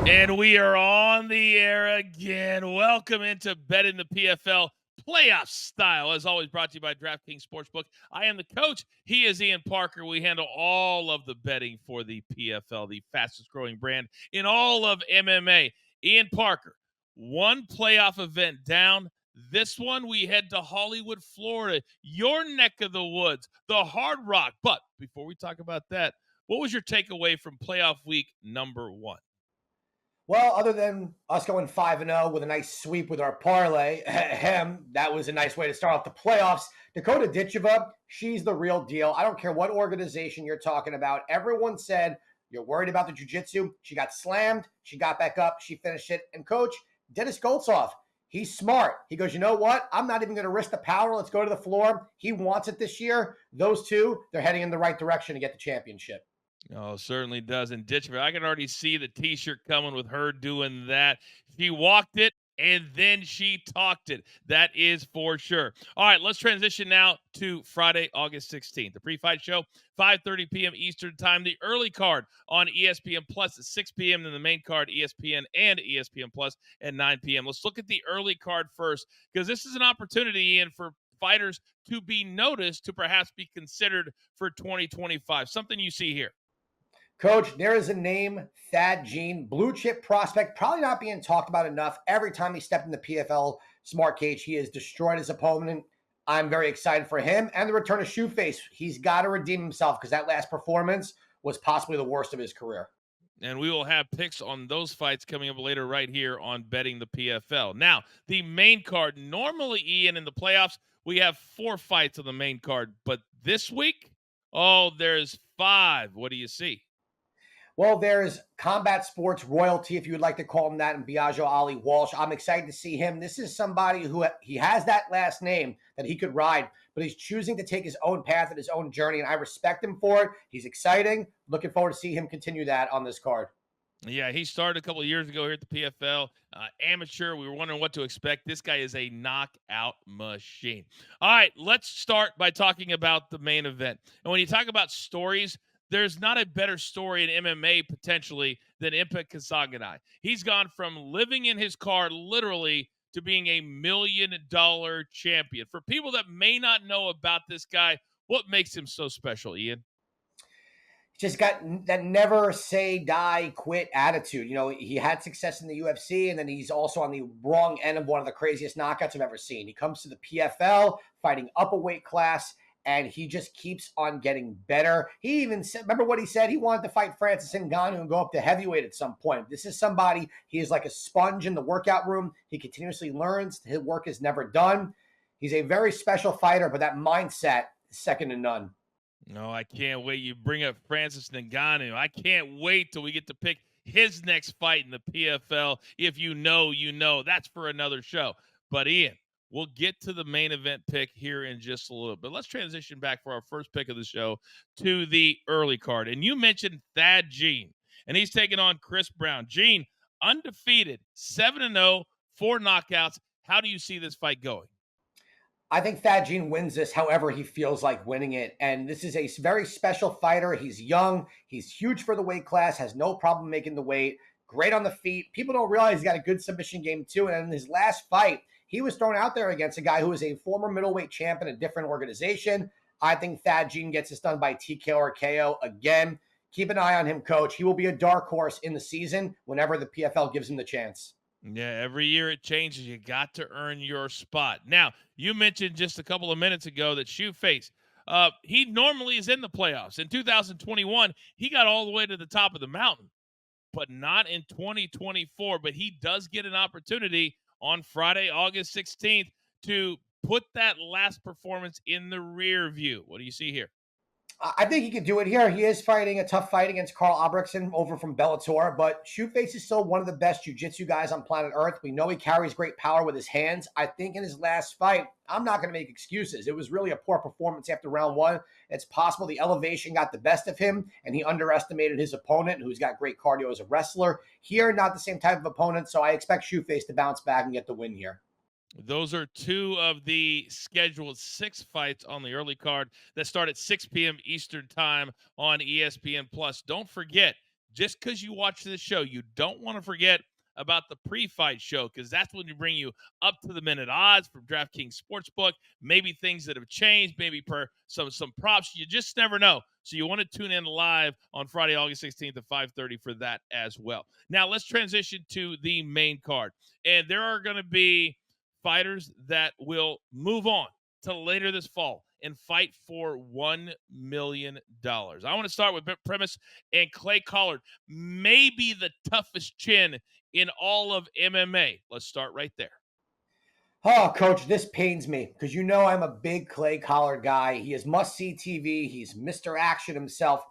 And we are on the air again. Welcome into Betting the PFL Playoffs style. As always, brought to you by DraftKings Sportsbook. I am the coach. He is Ian Parker. We handle all of the betting for the PFL, the fastest growing brand in all of MMA. Ian Parker, one playoff event down. This one, we head to Hollywood, Florida, your neck of the woods, the Hard Rock. But before we talk about that, what was your takeaway from playoff week number one? Well, other than us going 5-0 with a nice sweep with our parlay, that was a nice way to start off the playoffs. Dakota Ditcheva, she's the real deal. I don't care what organization you're talking about. Everyone said, you're worried about the jiu-jitsu. She got slammed. She got back up. She finished it. And coach, Dennis Goltsov, he's smart. He goes, you know what? I'm not even going to risk the power. Let's go to the floor. He wants it this year. Those two, they're heading in the right direction to get the championship. Oh, certainly does. And Ditchford, I can already see the T-shirt coming with her doing that. She walked it, and then she talked it. That is for sure. All right, let's transition now to Friday, August 16th. The pre-fight show, 5:30 p.m. Eastern Time. The early card on ESPN Plus at 6 p.m. And the main card, ESPN and ESPN Plus at 9 p.m. Let's look at the early card first, because this is an opportunity, Ian, for fighters to be noticed, to perhaps be considered for 2025. Something you see here. Coach, there is a name, Thad Jean, blue chip prospect, probably not being talked about enough. Every time he stepped in the PFL smart cage, he has destroyed his opponent. I'm very excited for him and the return of Shoeface. He's got to redeem himself because that last performance was possibly the worst of his career. And we will have picks on those fights coming up later right here on Betting the PFL. Now, the main card, normally, Ian, in the playoffs, we have 4 fights on the main card. But this week, there's 5. What do you see? Well, there's combat sports royalty, if you would like to call him that, and Biagio Ali Walsh. I'm excited to see him. This is somebody who he has that last name that he could ride, but he's choosing to take his own path and his own journey, and I respect him for it. He's exciting. Looking forward to see him continue that on this card. Yeah, he started a couple of years ago here at the PFL. Amateur. We were wondering what to expect. This guy is a knockout machine. All right, let's start by talking about the main event. And when you talk about stories, there's not a better story in MMA potentially than Impa Kasanganay. He's gone from living in his car literally to being $1 million champion. For people that may not know about this guy, what makes him so special, Ian? Just got that never say die quit attitude. You know, he had success in the UFC, and then he's also on the wrong end of one of the craziest knockouts I've ever seen. He comes to the PFL fighting up a weight class, and he just keeps on getting better. He even said, remember what he said? He wanted to fight Francis Ngannou and go up to heavyweight at some point. This is somebody, he is like a sponge in the workout room. He continuously learns. His work is never done. He's a very special fighter, but that mindset is second to none. No, I can't wait. You bring up Francis Ngannou. I can't wait till we get to pick his next fight in the PFL. If you know, you know. That's for another show. But Ian, we'll get to the main event pick here in just a little bit. Let's transition back for our first pick of the show to the early card. And you mentioned Thad Jean, and he's taking on Chris Brown. Jean, undefeated, 7-0, 4 knockouts. How do you see this fight going? I think Thad Jean wins this however he feels like winning it. And this is a very special fighter. He's young. He's huge for the weight class, has no problem making the weight, great on the feet. People don't realize he's got a good submission game too. And in his last fight, he was thrown out there against a guy who was a former middleweight champion, a different organization. I think Thad Jean gets this done by TKO or KO again. Keep an eye on him, coach. He will be a dark horse in the season whenever the PFL gives him the chance. Yeah, every year it changes. You got to earn your spot. Now, you mentioned just a couple of minutes ago that Shoeface, he normally is in the playoffs. In 2021, he got all the way to the top of the mountain, but not in 2024. But he does get an opportunity on Friday, August 16th, to put that last performance in the rear view. What do you see here? I think he could do it here. He is fighting a tough fight against Karl Albrektsson over from Bellator, but Shoeface is still one of the best jiu-jitsu guys on planet Earth. We know he carries great power with his hands. I think in his last fight, I'm not going to make excuses. It was really a poor performance after round 1. It's possible the elevation got the best of him, and he underestimated his opponent, who's got great cardio as a wrestler. Here, not the same type of opponent, so I expect Shoeface to bounce back and get the win here. Those are 2 of the scheduled 6 fights on the early card that start at 6 p.m. Eastern time on ESPN Plus. Don't forget, just because you watch this show, you don't want to forget about the pre-fight show, because that's when we bring you up to the minute odds from DraftKings Sportsbook, maybe things that have changed, maybe per some props. You just never know. So you want to tune in live on Friday, August 16th at 5:30 for that as well. Now let's transition to the main card. And there are going to be fighters that will move on to later this fall and fight for $1 million. I want to start with Premise and Clay Collard, maybe the toughest chin in all of MMA. Let's start right there. Oh, Coach, this pains me because you know I'm a big Clay Collard guy. He is must-see TV. He's Mr. Action himself.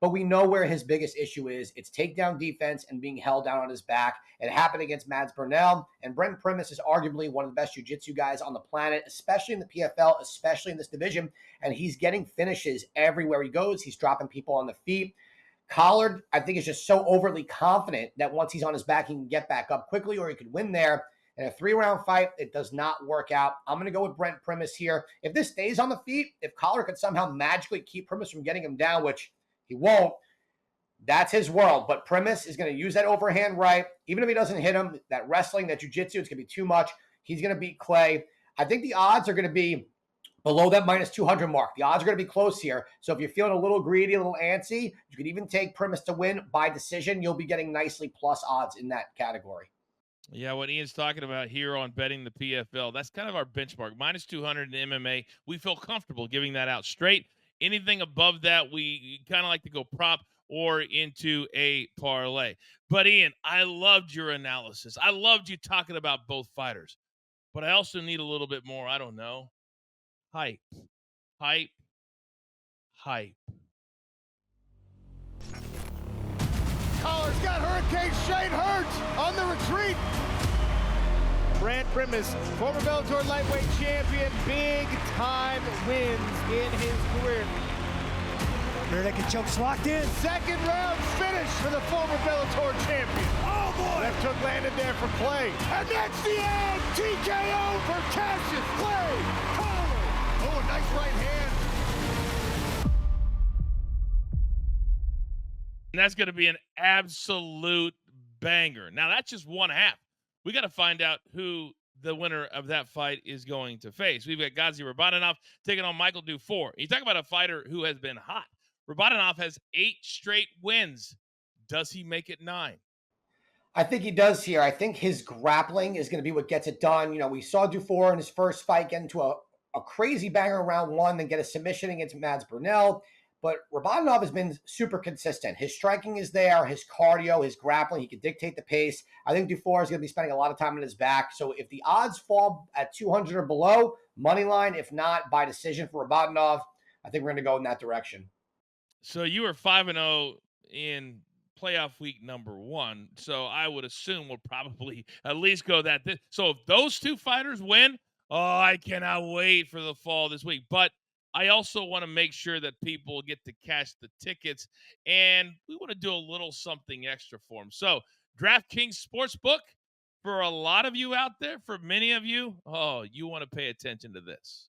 But we know where his biggest issue is. It's takedown defense and being held down on his back. It happened against Mads Burnell. And Brent Primus is arguably one of the best jiu-jitsu guys on the planet, especially in the PFL, especially in this division. And he's getting finishes everywhere he goes. He's dropping people on the feet. Collard, I think, is just so overly confident that once he's on his back, he can get back up quickly or he could win there. In a 3-round fight, it does not work out. I'm going to go with Brent Primus here. If this stays on the feet, if Collard could somehow magically keep Primus from getting him down, which he won't, that's his world. But Primus is going to use that overhand right. Even if he doesn't hit him, that wrestling, that jiu-jitsu, it's going to be too much. He's going to beat Clay. I think the odds are going to be below that minus 200 mark. The odds are going to be close here. So if you're feeling a little greedy, a little antsy, you could even take Primus to win by decision. You'll be getting nicely plus odds in that category. Yeah, what Ian's talking about here on betting the PFL, that's kind of our benchmark. Minus 200 in MMA, we feel comfortable giving that out straight. Anything above that, we kind of like to go prop or into a parlay. But Ian, I loved your analysis. I loved you talking about both fighters. But I also need a little bit more, I don't know, hype. Hype. Hype. Collar's got Hurricane Shane Hurts on the retreat. Brent Primus, former Bellator lightweight champion, big-time wins in his career. Rear naked chokes locked in. Second round finish for the former Bellator champion. Oh, boy. Left hook landed there for Clay. And that's the end. TKO for Cassius Clay Collard. Oh, nice right hand. And that's going to be an absolute banger. Now, that's just one half. We got to find out who the winner of that fight is going to face. We've got Ghazi Rabadanov taking on Michael Dufour. You talk about a fighter who has been hot. Rabadanov has 8 straight wins. Does he make it 9? I think he does here. I think his grappling is going to be what gets it done. You know, we saw Dufour in his first fight get into a crazy banger round 1, then get a submission against Mads Burnell. But Rabadanov has been super consistent. His striking is there, his cardio, his grappling. He can dictate the pace. I think Dufour is going to be spending a lot of time on his back. So if the odds fall at 200 or below, money line. If not, by decision for Rabadanov, I think we're going to go in that direction. So you were 5-0 in playoff week number 1. So I would assume we'll probably at least go that. So if those two fighters win, oh, I cannot wait for the fall this week. But I also want to make sure that people get to cash the tickets, and we want to do a little something extra for them. So DraftKings Sportsbook, for a lot of you out there, for many of you, oh, you want to pay attention to this.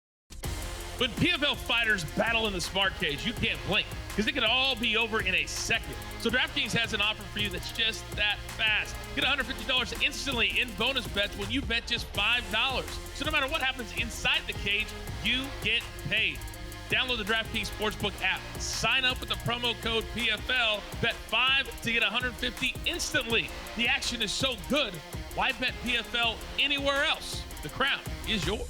When PFL fighters battle in the smart cage, you can't blink because it could all be over in a second. So DraftKings has an offer for you that's just that fast. Get $150 instantly in bonus bets when you bet just $5. So no matter what happens inside the cage, you get paid. Download the DraftKings Sportsbook app. Sign up with the promo code PFL. Bet $5 to get $150 instantly. The action is so good, why bet PFL anywhere else? The crown is yours.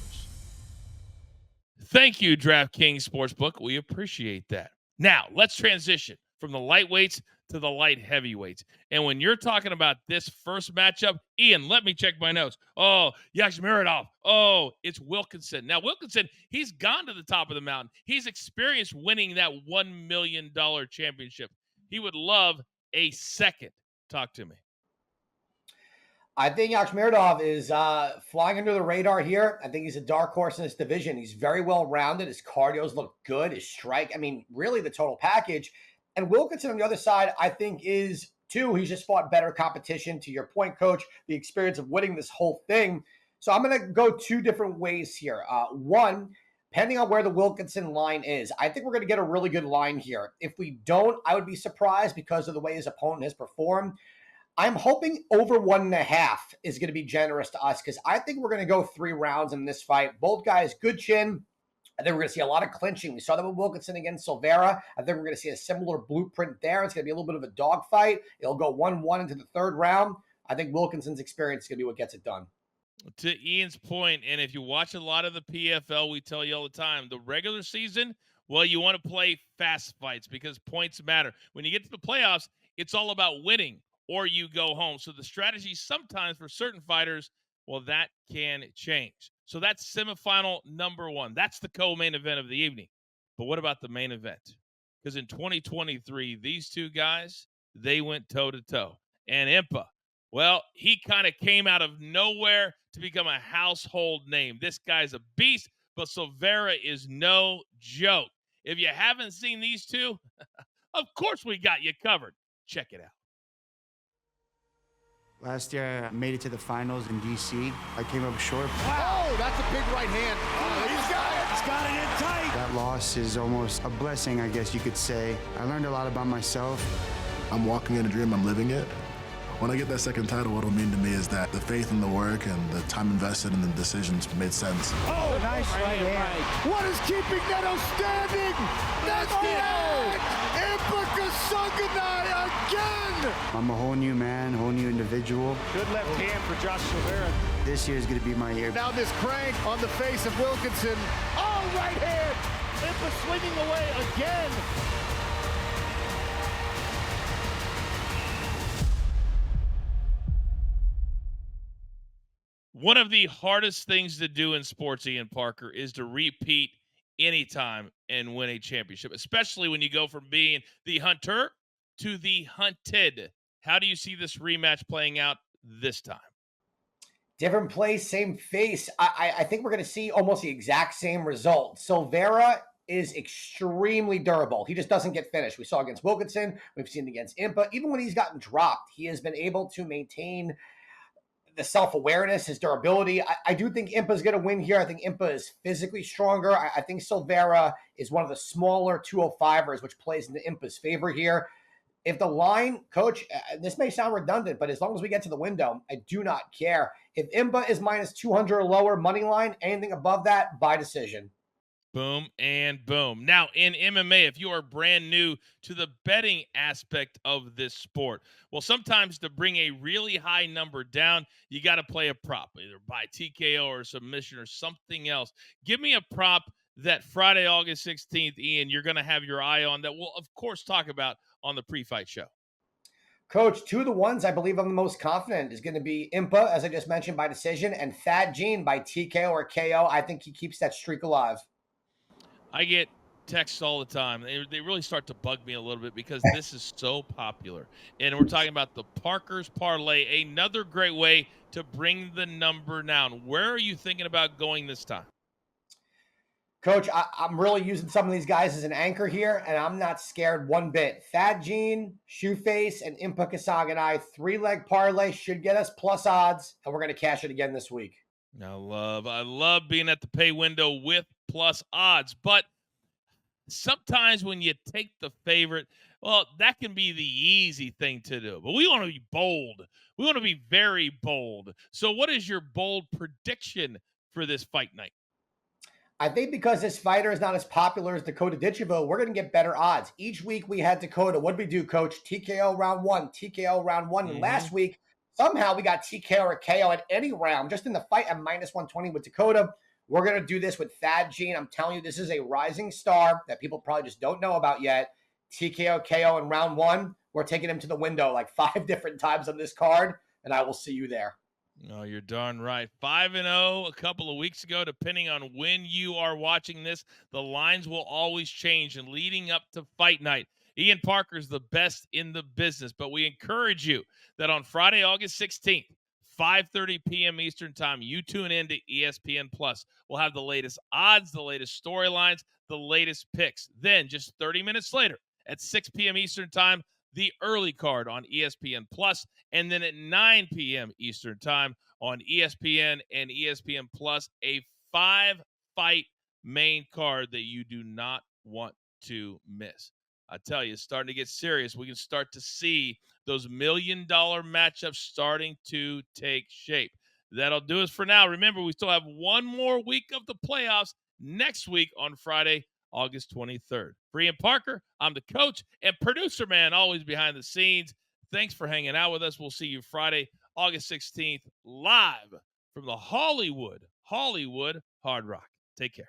Thank you, DraftKings Sportsbook. We appreciate that. Now, let's transition from the lightweights to the light heavyweights. And when you're talking about this first matchup, Ian, let me check my notes. Oh, Yakhmiradov. Oh, it's Wilkinson. Now, Wilkinson, he's gone to the top of the mountain. He's experienced winning that $1 million championship. He would love a second. Talk to me. I think Yakhmiradov is flying under the radar here. I think he's a dark horse in this division. He's very well-rounded. His cardios look good. His strike, I mean, really the total package. And Wilkinson on the other side, I think is too. He's just fought better competition. To your point, Coach, the experience of winning this whole thing. So I'm going to go 2 different ways here. One, depending on where the Wilkinson line is, I think we're going to get a really good line here. If we don't, I would be surprised because of the way his opponent has performed. I'm hoping over 1.5 is going to be generous to us because I think we're going to go 3 rounds in this fight. Both guys, good chin. I think we're going to see a lot of clinching. We saw that with Wilkinson against Silveira. I think we're going to see a similar blueprint there. It's going to be a little bit of a dogfight. It'll go 1-1 into the 3rd round. I think Wilkinson's experience is going to be what gets it done. To Ian's point, and if you watch a lot of the PFL, we tell you all the time, the regular season, well, you want to play fast fights because points matter. When you get to the playoffs, it's all about winning or you go home. So the strategy sometimes for certain fighters, well, that can change. So that's semifinal number 1. That's the co-main event of the evening. But what about the main event? Because in 2023, these two guys, they went toe-to-toe. And Impa, well, he kind of came out of nowhere to become a household name. This guy's a beast, but Silveira is no joke. If you haven't seen these two, of course we got you covered. Check it out. Last year, I made it to the finals in D.C. I came up short. Wow, that's a big right hand. He's got it. He's got it in tight. That loss is almost a blessing, I guess you could say. I learned a lot about myself. I'm walking in a dream, I'm living it. When I get that second title, what it'll mean to me is that the faith and the work and the time invested in the decisions made sense. Oh, nice right hand. What is keeping Neto standing? That's the end. Impa Kasanganay again. I'm a whole new man, whole new individual. Good left hand for Josh Silveira. This year is going to be my year. Now this crank on the face of Wilkinson. Oh, right hand. Impa swinging away again. One of the hardest things to do in sports, Ian Parker, is to repeat anytime and win a championship, especially when you go from being the hunter to the hunted. How do you see this rematch playing out this time? Different place, same face. I think we're going to see almost the exact same result. Silveira is extremely durable. He just doesn't get finished. We saw against Wilkinson. We've seen it against Impa. Even when he's gotten dropped, he has been able to maintain the self-awareness, his durability. I do think Impa's going to win here. I think Impa is physically stronger. I think Silveira is one of the smaller 205ers, which plays into Impa's favor here. If the line, coach, this may sound redundant, but as long as we get to the window, I do not care. If Impa is minus 200 or lower money line, anything above that, by decision. Boom and boom. Now, in MMA, if you are brand new to the betting aspect of this sport, well, sometimes to bring a really high number down, you got to play a prop, either by TKO or submission or something else. Give me a prop that Friday, August 16th, Ian, you're going to have your eye on that we'll, of course, talk about on the pre-fight show. Coach, 2 of the ones I believe I'm the most confident is going to be Impa, as I just mentioned, by decision, and Thad Gene by TKO or KO. I think he keeps that streak alive. I get texts all the time. They really start to bug me a little bit because this is so popular. And we're talking about the Parker's Parlay, another great way to bring the number down. Where are you thinking about going this time? Coach, I'm really using some of these guys as an anchor here, and I'm not scared one bit. Thad Gene, Shoeface, and Impa Kasanganay, 3-leg parlay should get us plus odds, and we're going to cash it again this week. I love being at the pay window with plus odds, but sometimes when you take the favorite, well, that can be the easy thing to do, but we want to be bold. We want to be very bold. So what is your bold prediction for this fight night? I think because this fighter is not as popular as Dakota Ditchevo, we're going to get better odds. Each week we had Dakota. What did we do, Coach? TKO round 1, TKO round 1. And last week, somehow we got TKO or KO at any round, just in the fight at minus 120 with Dakota. We're going to do this with Thad Gene. I'm telling you, this is a rising star that people probably just don't know about yet. TKO, KO in round 1. We're taking him to the window like 5 different times on this card, and I will see you there. No, you're darn right. 5-0 a couple of weeks ago, depending on when you are watching this. The lines will always change, and leading up to fight night, Ian Parker's the best in the business, but we encourage you that on Friday, August 16th, 5:30 p.m. Eastern Time, you tune in to ESPN Plus. We'll have the latest odds, the latest storylines, the latest picks. Then, just 30 minutes later, at 6 p.m. Eastern Time, the early card on ESPN Plus, and then at 9 p.m. Eastern Time on ESPN and ESPN Plus, a 5-fight main card that you do not want to miss. I tell you, it's starting to get serious. We can start to see those $1 million matchups starting to take shape. That'll do us for now. Remember, we still have one more week of the playoffs next week on Friday, August 23rd. For Ian Parker, I'm the coach and producer man, always behind the scenes. Thanks for hanging out with us. We'll see you Friday, August 16th, live from the Hollywood Hard Rock. Take care.